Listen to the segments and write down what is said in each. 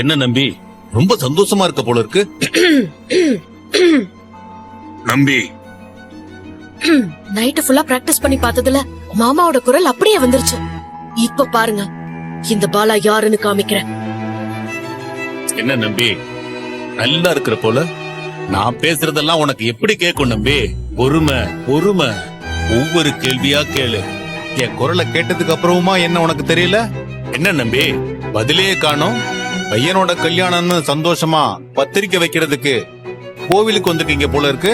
என்ன நம்பி ரொம்ப சந்தோஷமா இருக்க போல இருக்கு. நம்பி நைட்டு ஃபுல்லா பிராக்டிஸ் பண்ணி பார்த்ததுல மாமாவோட குரல் அப்படியே வந்துருச்சு. இப்ப பாருங்க இந்த பாலா யாருன்னு காமிக்கிறேன். என்ன நம்பி நல்லா இருக்கிற போல. நான் பேசுறதெல்லாம் உனக்கு எப்படி கேட்கும் நம்பி? பொறுமை பொறுமை, ஒவ்வொரு கேள்வியா கேளு. என் குரலை கேட்டதுக்கு அப்புறமா என்ன உனக்கு தெரியல? என்ன நம்பி பதிலே காணோம்? பையனோட கல்யாணம்னு சந்தோஷமா பத்திரிக்கை வைக்கிறதுக்கு கோவிலுக்கு வந்திருக்கீங்க போல இருக்கு.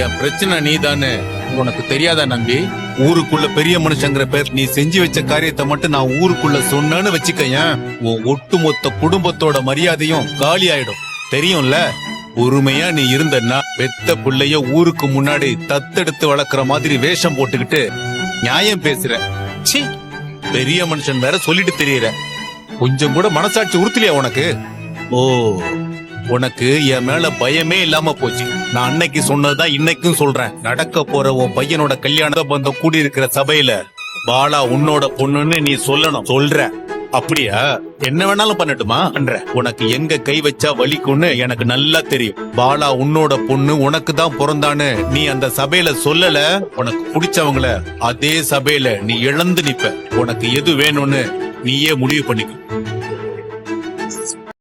என் பிரச்சனை நீதானு உனக்கு தெரியாதா நம்பி? ஊருக்குள்ள பெரிய மனுஷங்கிற பேர் நீ செஞ்சு வச்ச காரியத்தை மட்டும் நான் ஊருக்குள்ள சொன்னேன்னு வச்சுக்கயேன், உன் ஒட்டுமொத்த குடும்பத்தோட மரியாதையும் காலி ஆயிடும். தெரியும்ல? பொறுமையா நீ இருந்தன்னா பெத்த பிள்ளைய ஊருக்கு முன்னாடி தத்தெடுத்து வளர்க்கற மாதிரி வேஷம் போட்டுக்கிட்டு நியாயம் பேசுற. சீ, பெரிய மனுஷன் வேற சொல்லிட்டு தெரியற. கொஞ்சம் கூட மனசாட்சி உறுத்தலையா உனக்கு? ஓ, உனக்கு என் மேல பயமே இல்லாம போச்சு. நான் அன்னைக்கு சொன்னதுதான் இன்னைக்கும் சொல்றேன். நடக்க போற உன் பையனோட கல்யாண பந்தம் கூடி இருக்கிற சபையில பாலா உன்னோட பொண்ணுன்னு நீ சொல்லணும். சொல்ற அப்படியா? என்ன வேணாலும் பண்ணட்டுமா? உனக்கு எங்க கை வச்சா வலிக்கும்னு எனக்கு நல்லா தெரியும். பாலா உன்னோட பொண்ணு உனக்கு தான் பிறந்தான்னு நீ அந்த சபையில சொல்லல, உனக்கு பிடிச்சவங்கள அதே சபையில நீ இழந்து நிப்ப. உனக்கு எது வேணும்னு நீயே முடிவு பண்ணிக்க.